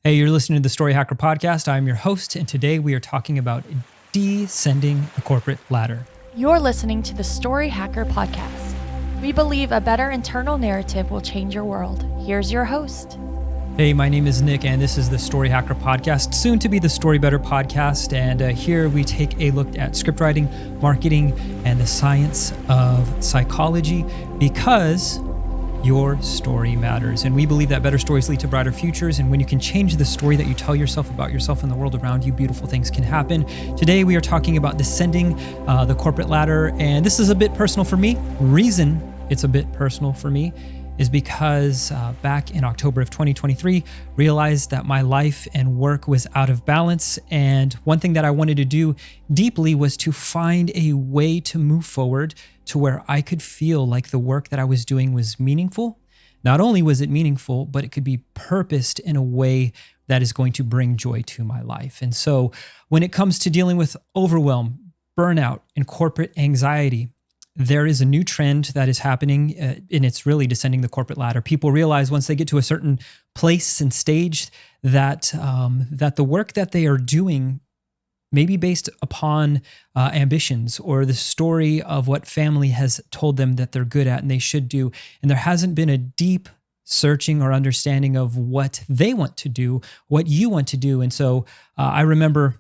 Hey, you're listening to the Story Hacker Podcast. I'm your host, and today we are talking about descending the corporate ladder. You're listening to the Story Hacker Podcast. We believe a better internal narrative will change your world. Here's your host. Hey, my name is Nick, and this is the Story Hacker Podcast, soon to be the StoryBetter Podcast. And here we take a look at scriptwriting, marketing, and the science of psychology, because your story matters. And we believe that better stories lead to brighter futures. And when you can change the story that you tell yourself about yourself and the world around you, beautiful things can happen. Today, we are talking about descending the corporate ladder. And this is a bit personal for me. Reason it's a bit personal for me is because back in October of 2023, realized that my life and work was out of balance. And one thing that I wanted to do deeply was to find a way to move forward to where I could feel like the work that I was doing was meaningful. Not only was it meaningful, but it could be purposed in a way that is going to bring joy to my life. And so when it comes to dealing with overwhelm, burnout, and corporate anxiety, there is a new trend that is happening, and it's really descending the corporate ladder. People realize once they get to a certain place and stage that that the work that they are doing may be based upon ambitions or the story of what family has told them that they're good at and they should do. And there hasn't been a deep searching or understanding of what they want to do, what you want to do. And so I remember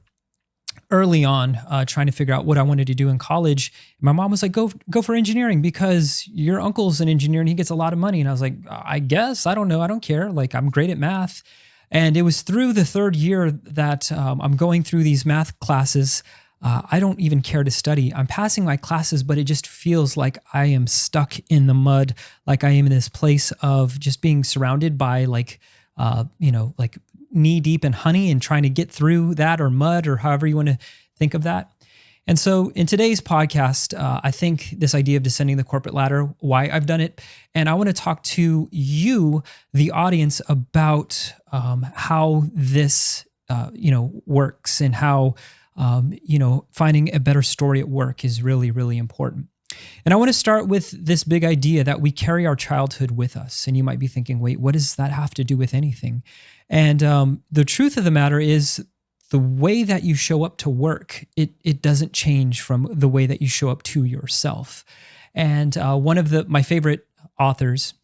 early on trying to figure out what I wanted to do in college. My mom was like, go for engineering because your uncle's an engineer and he gets a lot of money. And I was like, I guess, I don't know. I don't care. Like, I'm great at math. And it was through the third year that I'm going through these math classes. I don't even care to study. I'm passing my classes, but it just feels like I am stuck in the mud, like I am in this place of just being surrounded by like knee deep in honey and trying to get through that, or mud, or however you want to think of that. And so in today's podcast, I think this idea of descending the corporate ladder, why I've done it, and I want to talk to you, the audience, about how this works, and how finding a better story at work is really, really important. And I want to start with this big idea that we carry our childhood with us. And you might be thinking, wait, what does that have to do with anything? And the truth of the matter is, the way that you show up to work, it doesn't change from the way that you show up to yourself. And one of my favorite authors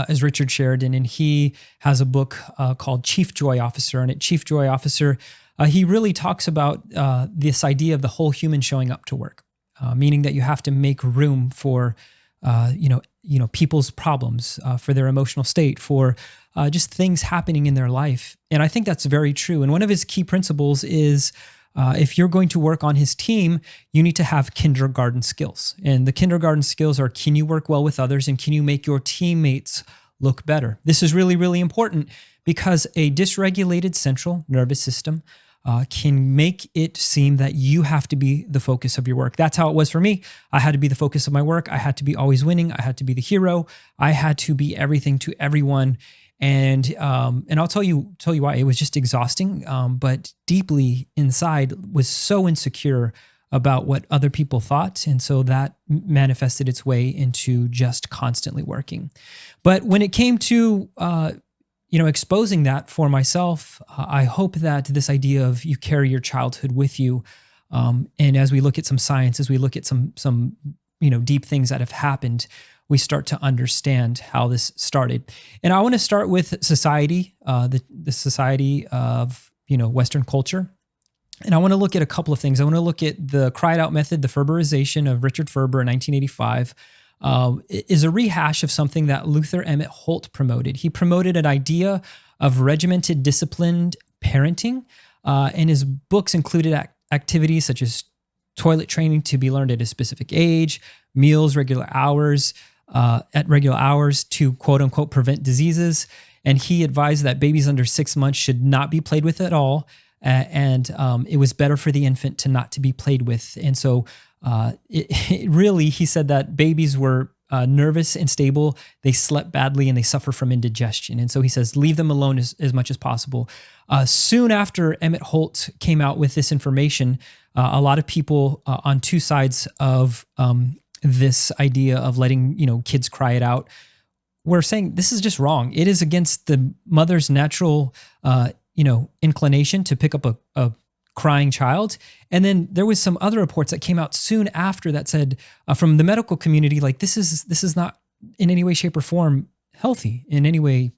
is Richard Sheridan, and he has a book called Chief Joy Officer. And at Chief Joy Officer, he really talks about this idea of the whole human showing up to work, meaning that you have to make room for people's problems, for their emotional state, for just things happening in their life. And I think that's very true. And one of his key principles is if you're going to work on his team, you need to have kindergarten skills. And the kindergarten skills are, can you work well with others, and can you make your teammates look better? This is really, really important because a dysregulated central nervous system can make it seem that you have to be the focus of your work. That's how it was for me. I had to be the focus of my work. I had to be always winning. I had to be the hero. I had to be everything to everyone. And I'll tell you why. It was just exhausting, but deeply inside was so insecure about what other people thought. And so that manifested its way into just constantly working. But when it came to exposing that for myself, I hope that this idea of you carry your childhood with you, and as we look at some science, as we look at some deep things that have happened, we start to understand how this started. And I want to start with society, the society of Western culture. And I want to look at a couple of things. I want to look at the cried out method, the Ferberization of Richard Ferber in 1985. Is a rehash of something that Luther Emmett Holt promoted. He promoted an idea of regimented, disciplined parenting, and his books included activities such as toilet training to be learned at a specific age, meals, at regular hours to quote unquote prevent diseases. And he advised that babies under 6 months should not be played with at all. And it was better for the infant to be played with. And so he said that babies were nervous and stable, they slept badly, and they suffer from indigestion. And so he says, leave them alone as much as possible. Soon after Emmett Holt came out with this information, a lot of people on two sides of this idea of letting kids cry it out we're saying this is just wrong. It is against the mother's natural, inclination to pick up a crying child. And then there was some other reports that came out soon after that said from the medical community, like this is not in any way, shape, or form healthy in any way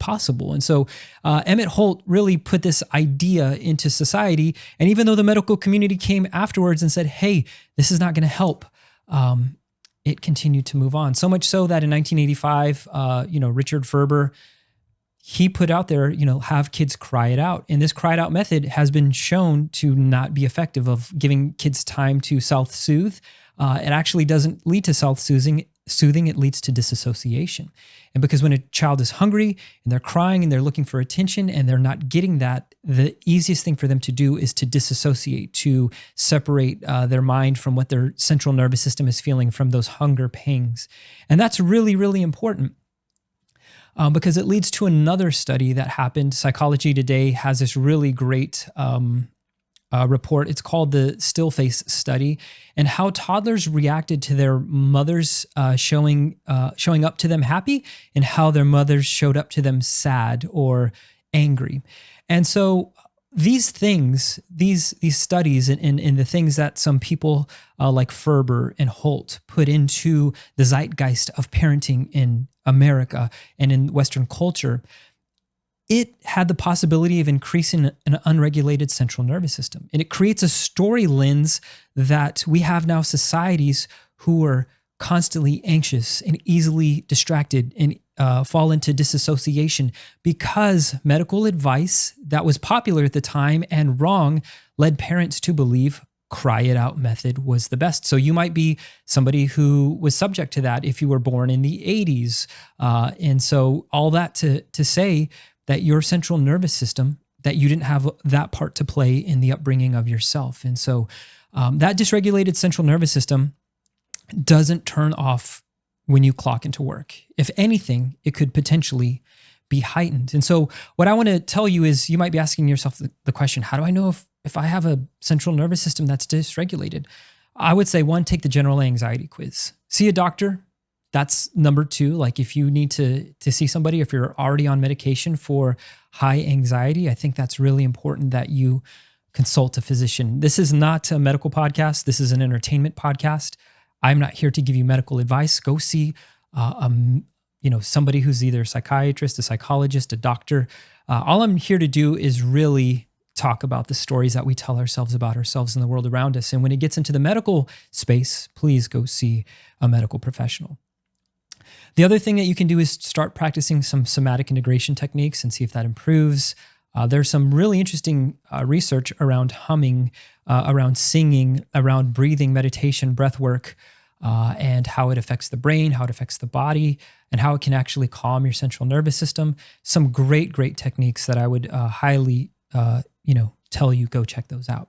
possible. And so Emmett Holt really put this idea into society. And even though the medical community came afterwards and said, hey, this is not going to help, it continued to move on. So much so that in 1985, Richard Ferber, he put out there, have kids cry it out. And this cry it out method has been shown to not be effective of giving kids time to self-soothe. It actually doesn't lead to self-soothing. It leads to disassociation. And because when a child is hungry and they're crying and they're looking for attention and they're not getting that, the easiest thing for them to do is to disassociate, to separate their mind from what their central nervous system is feeling from those hunger pangs. And that's really, really important. Because it leads to another study that happened. Psychology Today has this really great report. It's called the Still Face Study, and how toddlers reacted to their mothers showing up to them happy, and how their mothers showed up to them sad or angry. And so these things, these studies, and the things that some people like Ferber and Holt put into the zeitgeist of parenting in America and in Western culture, it had the possibility of increasing an unregulated central nervous system. And it creates a story lens that we have now societies who are constantly anxious and easily distracted and fall into disassociation because medical advice that was popular at the time and wrong led parents to believe cry it out method was the best. So you might be somebody who was subject to that if you were born in the 80s. And so all that to say that your central nervous system, that you didn't have that part to play in the upbringing of yourself. And so that dysregulated central nervous system doesn't turn off when you clock into work. If anything, it could potentially be heightened. And so what I want to tell you is, you might be asking yourself the question, how do I know if I have a central nervous system that's dysregulated? I would say, one, take the general anxiety quiz. See a doctor. That's number two. Like if you need to see somebody, if you're already on medication for high anxiety, I think that's really important that you consult a physician. This is not a medical podcast. This is an entertainment podcast. I'm not here to give you medical advice. Go see somebody who's either a psychiatrist, a psychologist, a doctor. All I'm here to do is really talk about the stories that we tell ourselves about ourselves and the world around us. And when it gets into the medical space, please go see a medical professional. The other thing that you can do is start practicing some somatic integration techniques and see if that improves. There's some really interesting research around humming, around singing, around breathing, meditation, breath work, and how it affects the brain, how it affects the body, and how it can actually calm your central nervous system. Some great, great techniques that I would highly, tell you go check those out.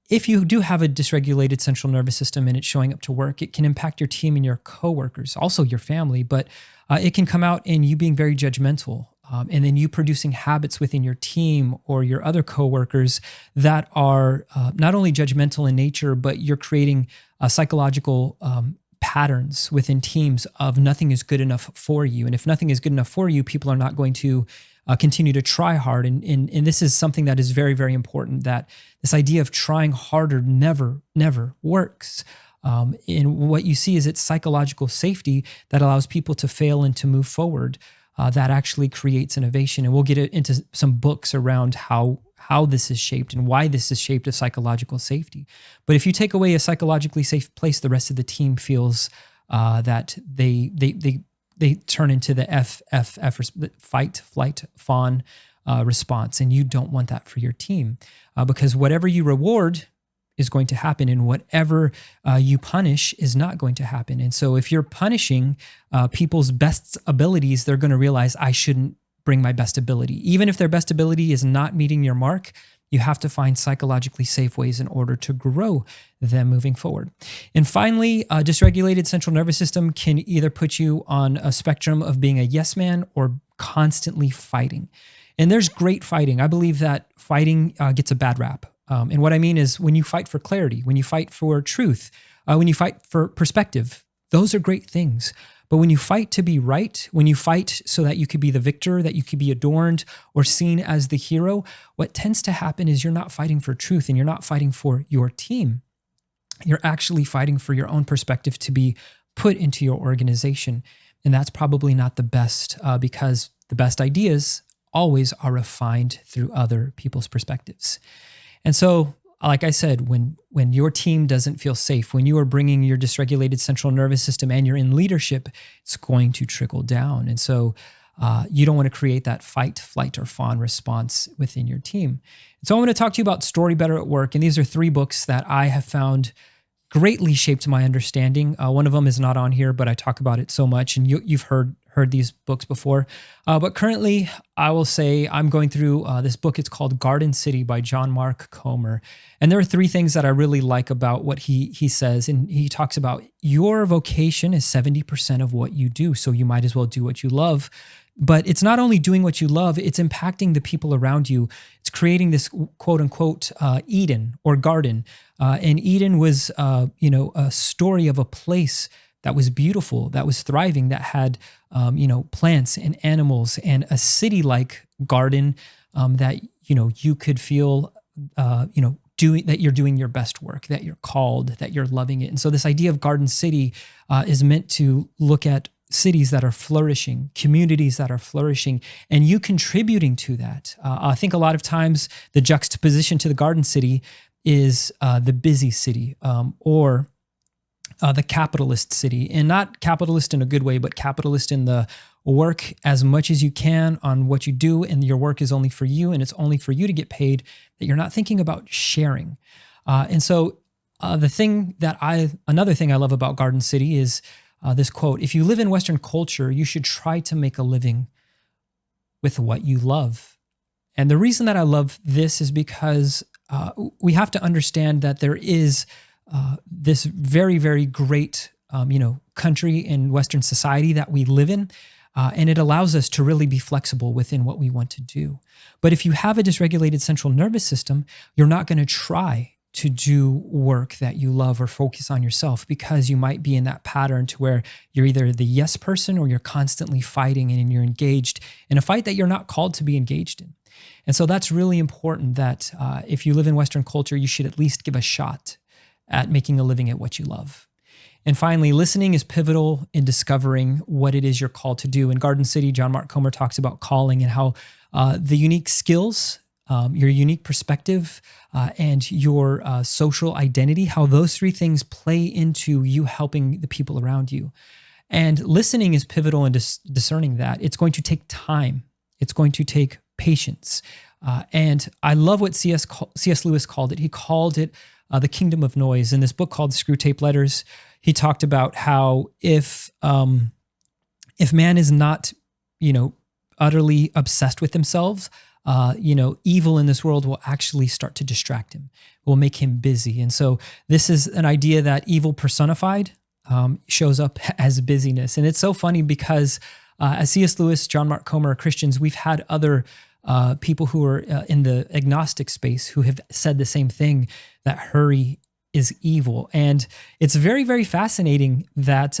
If you do have a dysregulated central nervous system and it's showing up to work, it can impact your team and your coworkers, also your family, but it can come out in you being very judgmental, and then you producing habits within your team or your other coworkers that are not only judgmental in nature, but you're creating psychological patterns within teams of nothing is good enough for you. And if nothing is good enough for you, people are not going to continue to try hard. And this is something that is very, very important, that this idea of trying harder never works. And what you see is it's psychological safety that allows people to fail and to move forward. That actually creates innovation. And we'll get into some books around how this is shaped and why this is shaped as psychological safety. But if you take away a psychologically safe place, the rest of the team feels that they turn into the fight, flight, fawn response. And you don't want that for your team because whatever you reward is going to happen, and whatever you punish is not going to happen. And so if you're punishing people's best abilities, they're going to realize, I shouldn't bring my best ability. Even if their best ability is not meeting your mark, you have to find psychologically safe ways in order to grow them moving forward. And finally, a dysregulated central nervous system can either put you on a spectrum of being a yes man or constantly fighting. And there's great fighting. I believe that fighting gets a bad rap. And what I mean is when you fight for clarity, when you fight for truth, when you fight for perspective, those are great things. But when you fight to be right, when you fight so that you could be the victor, that you could be adorned or seen as the hero, what tends to happen is you're not fighting for truth and you're not fighting for your team. You're actually fighting for your own perspective to be put into your organization. And that's probably not the best because the best ideas always are refined through other people's perspectives. And so, like I said, when your team doesn't feel safe, when you are bringing your dysregulated central nervous system and you're in leadership, it's going to trickle down. And so you don't want to create that fight, flight, or fawn response within your team. And so I want to talk to you about StoryBetter at Work. And these are 3 books that I have found greatly shaped my understanding. One of them is not on here, but I talk about it so much, and you've heard these books before. But currently, I will say I'm going through this book. It's called Garden City by John Mark Comer. And there are 3 things that I really like about what he says. And he talks about your vocation is 70% of what you do, so you might as well do what you love. But it's not only doing what you love, it's impacting the people around you. It's creating this quote unquote Eden or garden. And Eden was, a story of a place that was beautiful, that was thriving, that had, plants and animals and a city-like garden that, you could feel, that you're doing your best work, that you're called, that you're loving it. And so this idea of Garden City is meant to look at cities that are flourishing, communities that are flourishing, and you contributing to that. I think a lot of times the juxtaposition to the Garden City is the busy city or the capitalist city. And not capitalist in a good way, but capitalist in the work as much as you can on what you do, and your work is only for you, and it's only for you to get paid, that you're not thinking about sharing. And so another thing I love about Garden City is this quote: if you live in Western culture, you should try to make a living with what you love. And the reason that I love this is because we have to understand that there is this very, very great, country in Western society that we live in. And it allows us to really be flexible within what we want to do. But if you have a dysregulated central nervous system, you're not going to try to do work that you love or focus on yourself, because you might be in that pattern to where you're either the yes person or you're constantly fighting and you're engaged in a fight that you're not called to be engaged in. And so that's really important that if you live in Western culture, you should at least give a shot at making a living at what you love. And finally, listening is pivotal in discovering what it is you're called to do. In Garden City, John Mark Comer talks about calling and how the unique skills, your unique perspective, and your social identity, how those 3 things play into you helping the people around you. And listening is pivotal in discerning that. It's going to take time. It's going to take patience. And I love what C.S. Lewis called it. He called it the kingdom of noise. In this book called Screw Tape Letters, he talked about how if man is not, utterly obsessed with themselves, evil in this world will actually start to distract him, will make him busy. And so this is an idea that evil personified shows up as busyness. And it's so funny because as C.S. Lewis, John Mark Comer are Christians, we've had other people who are in the agnostic space who have said the same thing, that hurry is evil. And it's very, very fascinating that,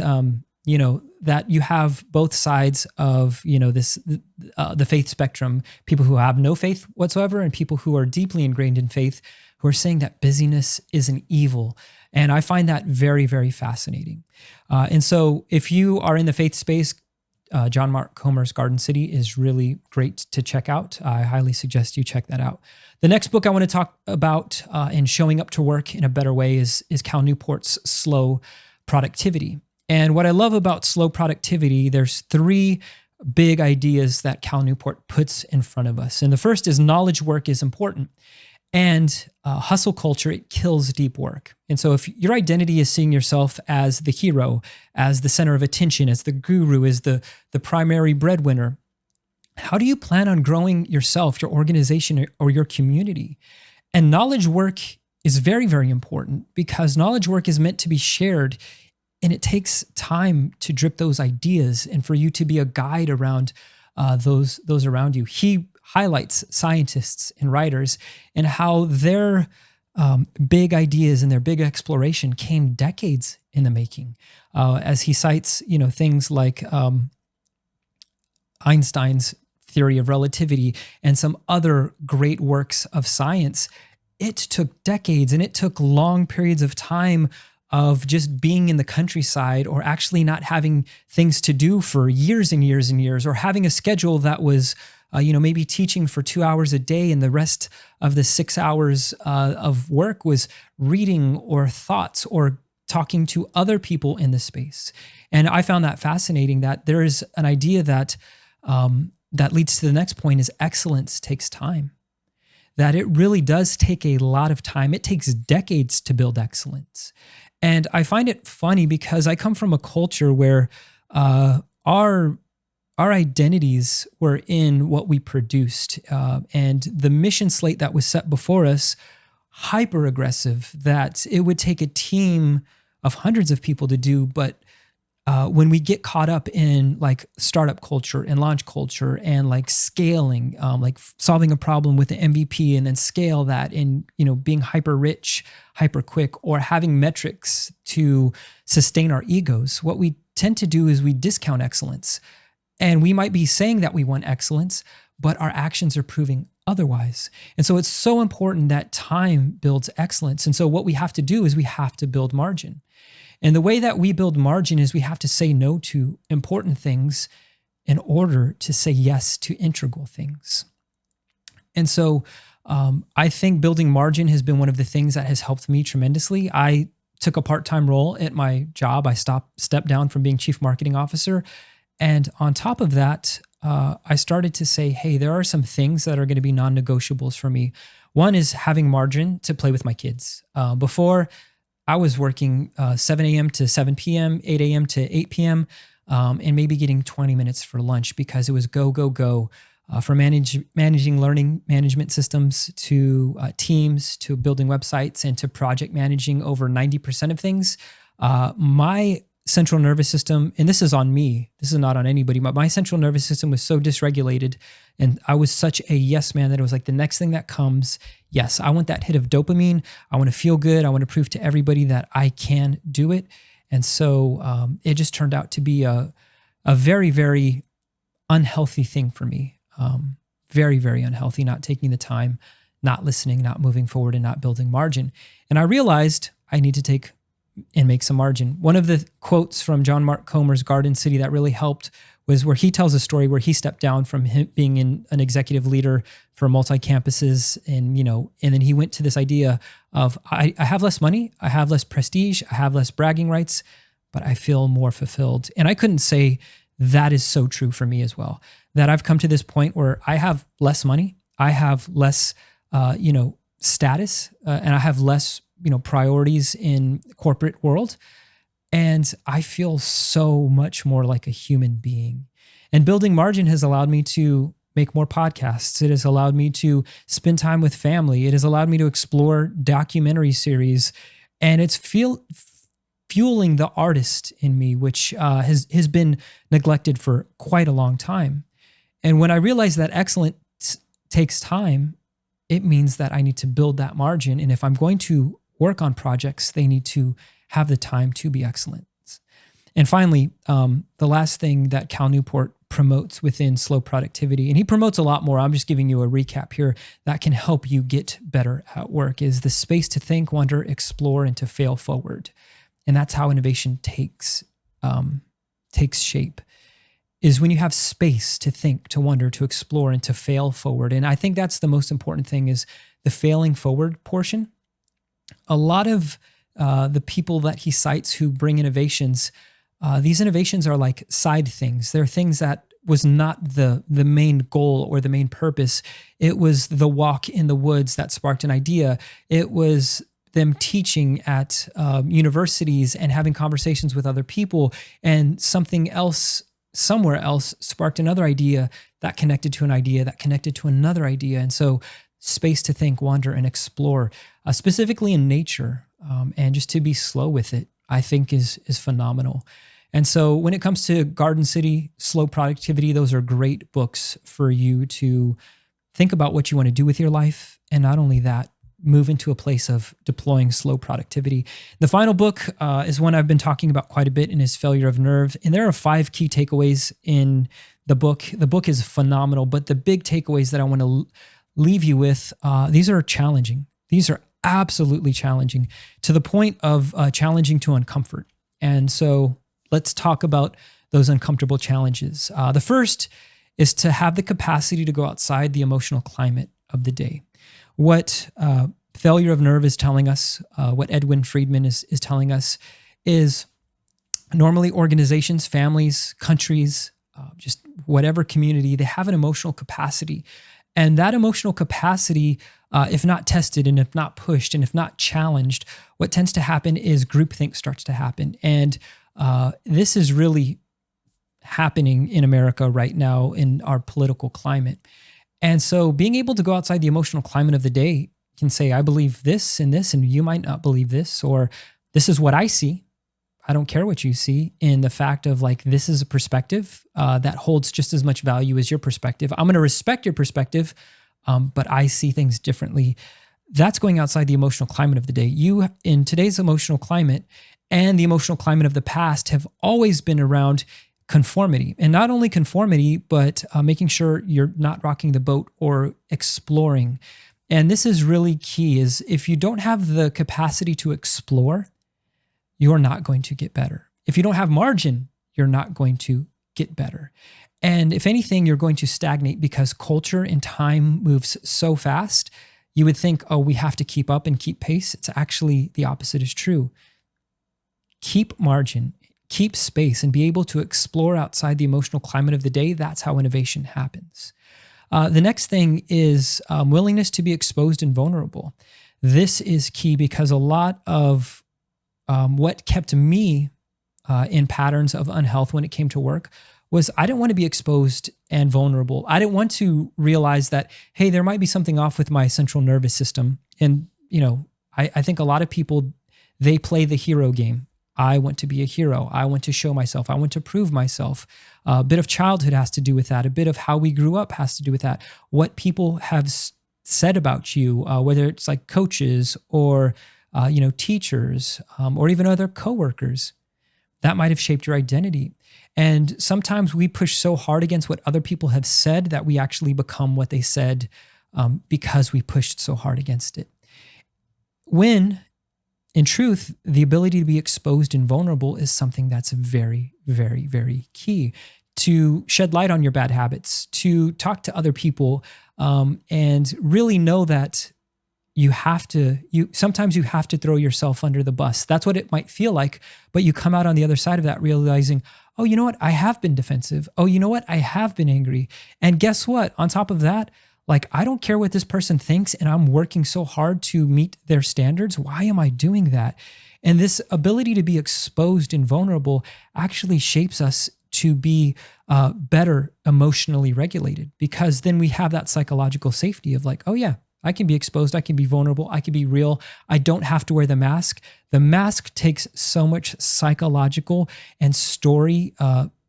that you have both sides of, the faith spectrum, people who have no faith whatsoever and people who are deeply ingrained in faith who are saying that busyness is an evil. And I find that very, very fascinating. And so if you are in the faith space, John Mark Comer's Garden City is really great to check out. I highly suggest you check that out. The next book I want to talk about in showing up to work in a better way is Cal Newport's Slow Productivity. And what I love about slow productivity, there's 3 big ideas that Cal Newport puts in front of us. And the first is knowledge work is important. And hustle culture, it kills deep work. And so if your identity is seeing yourself as the hero, as the center of attention, as the guru, as the primary breadwinner, how do you plan on growing yourself, your organization, or your community? And knowledge work is very, very important because knowledge work is meant to be shared, and it takes time to drip those ideas and for you to be a guide around those around you. He highlights scientists and writers and how their big ideas and their big exploration came decades in the making. As he cites, things like Einstein's theory of relativity and some other great works of science, it took decades and it took long periods of time of just being in the countryside or actually not having things to do for years and years and years, or having a schedule that was, maybe teaching for 2 hours a day and the rest of the 6 hours of work was reading or thoughts or talking to other people in the space. And I found that fascinating, that there is an idea that that leads to the next point, is excellence takes time. That it really does take a lot of time. It takes decades to build excellence. And I find it funny because I come from a culture where our identities were in what we produced, and the mission slate that was set before us, hyper aggressive, that it would take a team of hundreds of people to do. But when we get caught up in like startup culture and launch culture and like scaling, like solving a problem with the MVP and then scale that, and being hyper rich, hyper quick, or having metrics to sustain our egos, what we tend to do is we discount excellence. And we might be saying that we want excellence, but our actions are proving otherwise. And so it's so important that time builds excellence. And so what we have to do is we have to build margin. And the way that we build margin is we have to say no to important things in order to say yes to integral things. And so I think building margin has been one of the things that has helped me tremendously. I took a part-time role at my job. I stepped down from being chief marketing officer. And on top of that, I started to say, hey, there are some things that are going to be non-negotiables for me. One is having margin to play with my kids. Before, I was working 7 a.m. to 7 p.m., 8 a.m. to 8 p.m., and maybe getting 20 minutes for lunch because it was go, go, go. From managing learning management systems to teams to building websites and to project managing over 90% of things. My central nervous system, and this is on me, this is not on anybody, but my central nervous system was so dysregulated, and I was such a yes man that it was like the next thing that comes, yes, I want that hit of dopamine. I want to feel good. I want to prove to everybody that I can do it. And so it just turned out to be a very, very unhealthy thing for me. Very, very unhealthy, not taking the time, not listening, not moving forward, and not building margin. And I realized I need to take and make some margin. One of the quotes from John Mark Comer's Garden City that really helped was where he tells a story where he stepped down from him being an executive leader for multi-campuses, and then he went to this idea of, I have less money, I have less prestige, I have less bragging rights, but I feel more fulfilled. And I couldn't say that is so true for me as well, that I've come to this point where I have less money, I have less, status, and I have less priorities in corporate world. And I feel so much more like a human being. And building margin has allowed me to make more podcasts. It has allowed me to spend time with family. It has allowed me to explore documentary series. And it's fueling the artist in me, which has been neglected for quite a long time. And when I realized that excellence takes time, it means that I need to build that margin. And if I'm going to work on projects, they need to have the time to be excellent. And finally, the last thing that Cal Newport promotes within slow productivity, and he promotes a lot more, I'm just giving you a recap here, that can help you get better at work, is the space to think, wonder, explore, and to fail forward. And that's how innovation takes shape, is when you have space to think, to wonder, to explore, and to fail forward. And I think that's the most important thing, is the failing forward portion. A lot of the people that he cites who bring innovations, these innovations are like side things. They're things that was not the main goal or the main purpose. It was the walk in the woods that sparked an idea. It was them teaching at universities and having conversations with other people, and something else somewhere else sparked another idea that connected to an idea that connected to another idea. And so space to think, wander, and explore, specifically in nature, and just to be slow with it, I think is phenomenal. And so when it comes to Garden City, Slow Productivity, those are great books for you to think about what you want to do with your life. And not only that, move into a place of deploying slow productivity. The final book is one I've been talking about quite a bit, and is Failure of Nerve. And there are 5 key takeaways in the book. The book is phenomenal, but the big takeaways that I want to leave you with, these are challenging. These are absolutely challenging, to the point of challenging to uncomfort. And so let's talk about those uncomfortable challenges. The first is to have the capacity to go outside the emotional climate of the day. What Failure of Nerve is telling us, what Edwin Friedman is telling us, is normally organizations, families, countries, just whatever community, they have an emotional capacity. And that emotional capacity, if not tested and if not pushed and if not challenged, what tends to happen is groupthink starts to happen. And this is really happening in America right now in our political climate. And so being able to go outside the emotional climate of the day can say, I believe this, and you might not believe this, or this is what I see. I don't care what you see, in the fact of like, this is a perspective that holds just as much value as your perspective. I'm going to respect your perspective, but I see things differently. That's going outside the emotional climate of the day. You, in today's emotional climate and the emotional climate of the past, have always been around conformity. And not only conformity, but making sure you're not rocking the boat or exploring. And this is really key, is if you don't have the capacity to explore, you're not going to get better. If you don't have margin, you're not going to get better. And if anything, you're going to stagnate, because culture and time moves so fast. You would think, oh, we have to keep up and keep pace. It's actually the opposite is true. Keep margin, keep space, and be able to explore outside the emotional climate of the day. That's how innovation happens. The next thing is willingness to be exposed and vulnerable. This is key, because a lot of what kept me in patterns of unhealth when it came to work was I didn't want to be exposed and vulnerable. I didn't want to realize that, hey, there might be something off with my central nervous system. And, I think a lot of people, they play the hero game. I want to be a hero. I want to show myself. I want to prove myself. A bit of childhood has to do with that. A bit of how we grew up has to do with that. What people have said about you, whether it's like coaches or teachers, or even other coworkers, that might have shaped your identity. And sometimes we push so hard against what other people have said that we actually become what they said because we pushed so hard against it. When, in truth, the ability to be exposed and vulnerable is something that's very, very, very key. To shed light on your bad habits, to talk to other people, and really know that sometimes you have to throw yourself under the bus. That's what it might feel like, but you come out on the other side of that realizing, oh, you know what? I have been defensive. Oh, you know what? I have been angry. And guess what? On top of that, like, I don't care what this person thinks, and I'm working so hard to meet their standards. Why am I doing that? And this ability to be exposed and vulnerable actually shapes us to be better emotionally regulated, because then we have that psychological safety of like, oh yeah, I can be exposed, I can be vulnerable, I can be real. I don't have to wear the mask. The mask takes so much psychological and story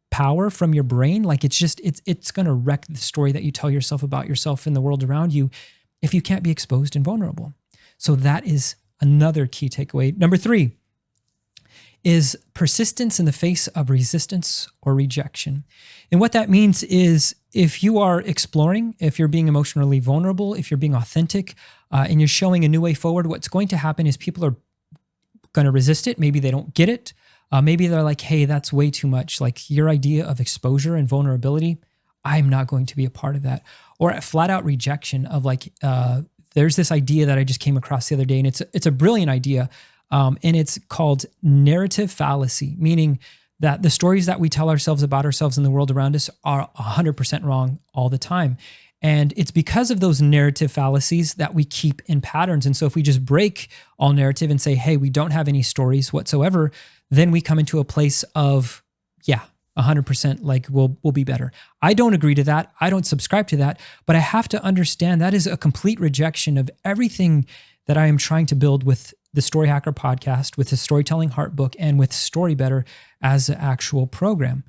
power from your brain. Like it's going to wreck the story that you tell yourself about yourself and the world around you if you can't be exposed and vulnerable. So that is another key takeaway. Number 3 is persistence in the face of resistance or rejection. And what that means is, if you are exploring, if you're being emotionally vulnerable, if you're being authentic, and you're showing a new way forward, what's going to happen is people are going to resist it. Maybe they don't get it. Maybe they're like, hey, that's way too much. Like, your idea of exposure and vulnerability, I'm not going to be a part of that. Or a flat out rejection of like, there's this idea that I just came across the other day, and it's a brilliant idea. And it's called narrative fallacy, meaning that the stories that we tell ourselves about ourselves and the world around us are 100% wrong all the time. And it's because of those narrative fallacies that we keep in patterns. And so if we just break all narrative and say, hey, we don't have any stories whatsoever, then we come into a place of, 100% like we'll be better. I don't agree to that. I don't subscribe to that, but I have to understand that is a complete rejection of everything that I am trying to build with the Story Hacker podcast, with the Storytelling Heart book, and with StoryBetter as an actual program.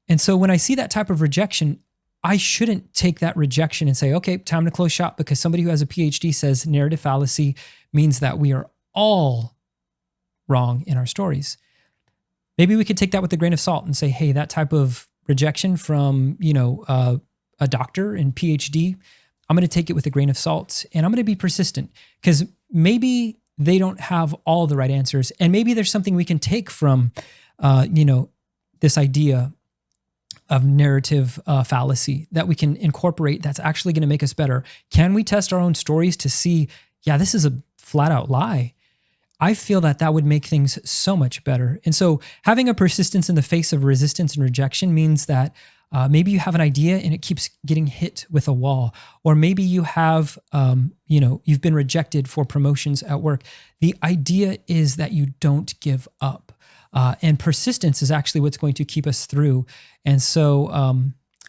And so when I see that type of rejection, I shouldn't take that rejection and say, okay, time to close shop, because somebody who has a PhD says narrative fallacy means that we are all wrong in our stories. Maybe we could take that with a grain of salt and say, hey, that type of rejection from, a doctor and PhD, I'm going to take it with a grain of salt, and I'm going to be persistent, because maybe they don't have all the right answers. And maybe there's something we can take from, this idea of narrative fallacy that we can incorporate that's actually going to make us better. Can we test our own stories to see, yeah, this is a flat out lie? I feel that would make things so much better. And so having a persistence in the face of resistance and rejection means that maybe you have an idea and it keeps getting hit with a wall, or maybe you have, you've been rejected for promotions at work. The idea is that you don't give up. And persistence is actually what's going to keep us through. And so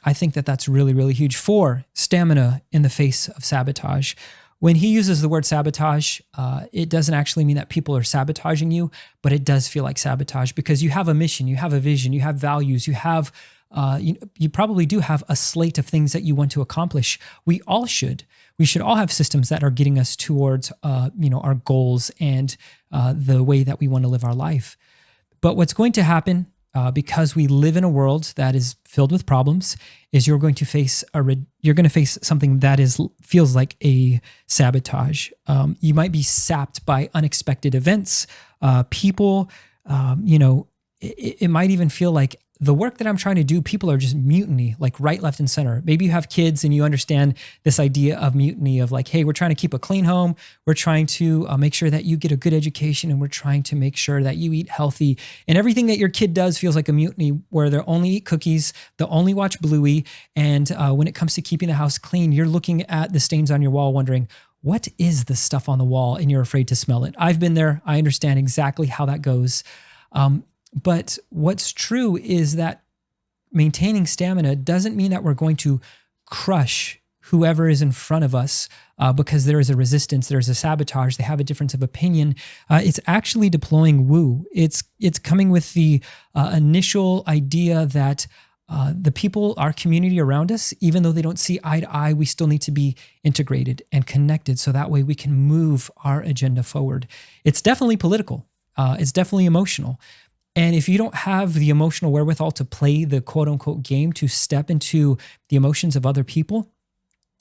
I think that's really, really huge. 4, stamina in the face of sabotage. When he uses the word sabotage, it doesn't actually mean that people are sabotaging you, but it does feel like sabotage, because you have a mission, you have a vision, you have values, you have, you probably do have a slate of things that you want to accomplish. We should all have systems that are getting us towards, our goals and the way that we want to live our life. But what's going to happen, because we live in a world that is filled with problems, is you're going to face something that feels like a sabotage. You might be sapped by unexpected events, people. It might even feel like the work that I'm trying to do, people are just mutiny, like right, left, and center. Maybe you have kids and you understand this idea of mutiny of like, hey, we're trying to keep a clean home. We're trying to make sure that you get a good education, and we're trying to make sure that you eat healthy. And everything that your kid does feels like a mutiny, where they only eat cookies, they'll only watch Bluey. And when it comes to keeping the house clean, you're looking at the stains on your wall wondering, what is the stuff on the wall? And you're afraid to smell it. I've been there. I understand exactly how that goes. But what's true is that maintaining stamina doesn't mean that we're going to crush whoever is in front of us because there is a resistance, there's a sabotage, they have a difference of opinion. It's actually deploying woo. It's coming with the initial idea that the people, our community around us, even though they don't see eye to eye, we still need to be integrated and connected, so that way we can move our agenda forward. It's definitely political. It's definitely emotional. And if you don't have the emotional wherewithal to play the quote unquote game, to step into the emotions of other people,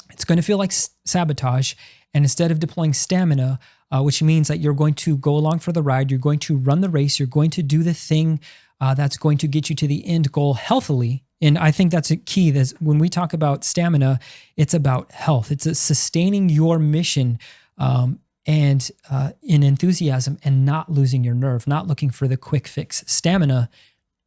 it's going to feel like sabotage. And instead of deploying stamina, which means that you're going to go along for the ride, you're going to run the race, you're going to do the thing that's going to get you to the end goal healthily. And I think that's a key. When we talk about stamina, it's about health. It's sustaining your mission and in enthusiasm, and not losing your nerve, not looking for the quick fix. Stamina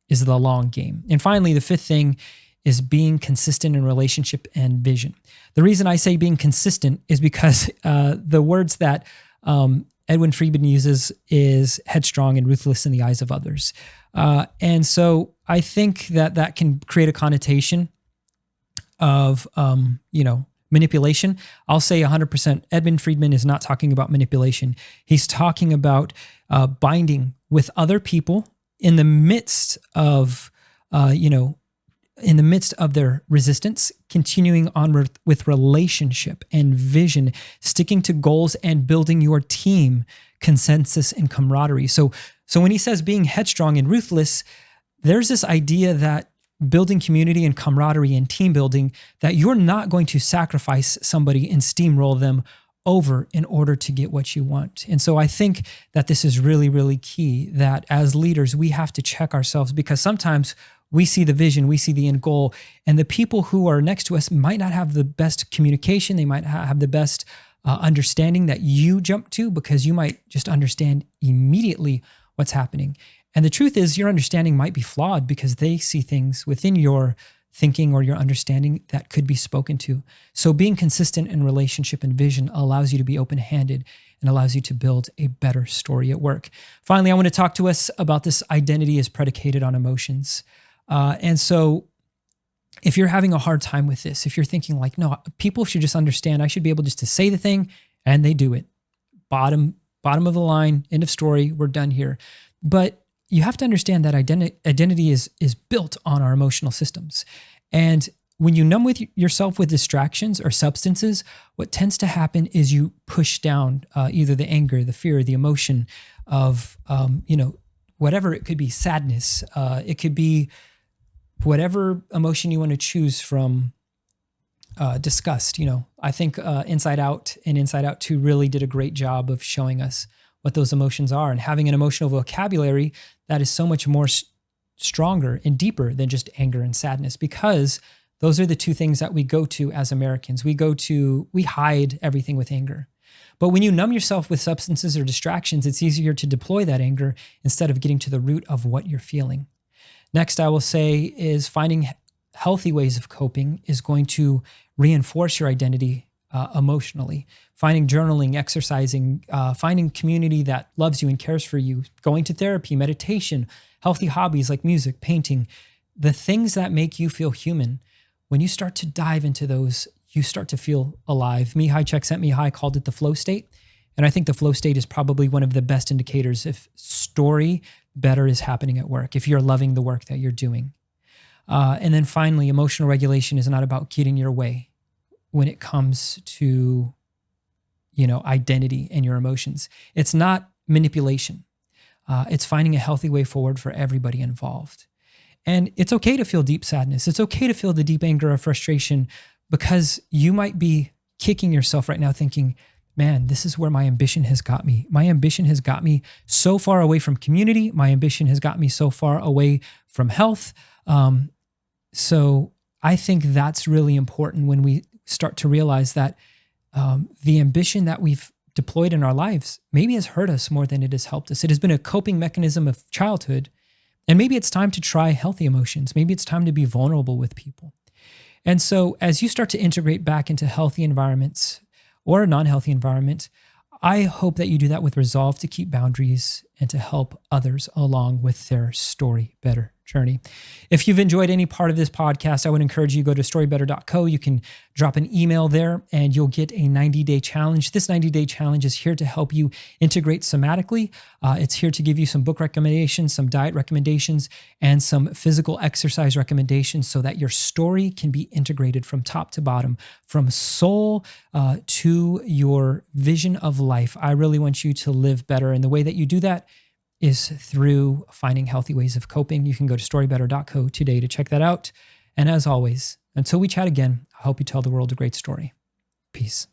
is the long game. And finally, the 5th thing is being consistent in relationship and vision. The reason I say being consistent is because the words that Edwin Friedman uses is headstrong and ruthless in the eyes of others. And so I think that can create a connotation of, manipulation. I'll say 100%. Edwin Friedman is not talking about manipulation. He's talking about binding with other people in the midst of, in the midst of their resistance, continuing on with relationship and vision, sticking to goals and building your team, consensus and camaraderie. So when he says being headstrong and ruthless, there's this idea that building community and camaraderie and team building, that you're not going to sacrifice somebody and steamroll them over in order to get what you want. And so I think that this is really, really key, that as leaders, we have to check ourselves, because sometimes we see the vision, we see the end goal, and the people who are next to us might not have the best communication. They might have the best understanding that you jump to, because you might just understand immediately what's happening. And the truth is, your understanding might be flawed because they see things within your thinking or your understanding that could be spoken to. So being consistent in relationship and vision allows you to be open-handed and allows you to build a better story at work. Finally, I want to talk to us about this identity is predicated on emotions. And so if you're having a hard time with this, if you're thinking like, no, people should just understand, I should be able just to say the thing and they do it. Bottom of the line, end of story, we're done here. But you have to understand that identity is built on our emotional systems. And when you numb yourself with distractions or substances, what tends to happen is you push down either the anger, the fear, the emotion of, whatever it could be, sadness. It could be whatever emotion you want to choose from. Disgust. I think Inside Out and Inside Out 2 really did a great job of showing us what those emotions are, and having an emotional vocabulary that is so much more stronger and deeper than just anger and sadness, because those are the two things that we go to as Americans. We hide everything with anger. But when you numb yourself with substances or distractions, it's easier to deploy that anger instead of getting to the root of what you're feeling. Next, I will say is finding healthy ways of coping is going to reinforce your identity emotionally. Finding journaling, exercising, finding community that loves you and cares for you, going to therapy, meditation, healthy hobbies like music, painting, the things that make you feel human. When you start to dive into those, you start to feel alive. Mihai Csikszentmihalyi called it the flow state. And I think the flow state is probably one of the best indicators if StoryBetter is happening at work, if you're loving the work that you're doing. And then finally, emotional regulation is not about getting your way when it comes to, identity and your emotions. It's not manipulation. It's finding a healthy way forward for everybody involved. And it's okay to feel deep sadness. It's okay to feel the deep anger or frustration, because you might be kicking yourself right now thinking, man, this is where my ambition has got me. My ambition has got me so far away from community. My ambition has got me so far away from health. So I think that's really important when we start to realize that the ambition that we've deployed in our lives maybe has hurt us more than it has helped us. It has been a coping mechanism of childhood. And maybe it's time to try healthy emotions. Maybe it's time to be vulnerable with people. And so as you start to integrate back into healthy environments or a non-healthy environment, I hope that you do that with resolve to keep boundaries and to help others along with their StoryBetter journey. If you've enjoyed any part of this podcast, I would encourage you to go to storybetter.co. You can drop an email there and you'll get a 90-day challenge. This 90-day challenge is here to help you integrate somatically. It's here to give you some book recommendations, some diet recommendations, and some physical exercise recommendations so that your story can be integrated from top to bottom, from soul to your vision of life. I really want you to live better. And the way that you do that is through finding healthy ways of coping. You can go to storybetter.co today to check that out. And as always, until we chat again, I hope you tell the world a great story. Peace.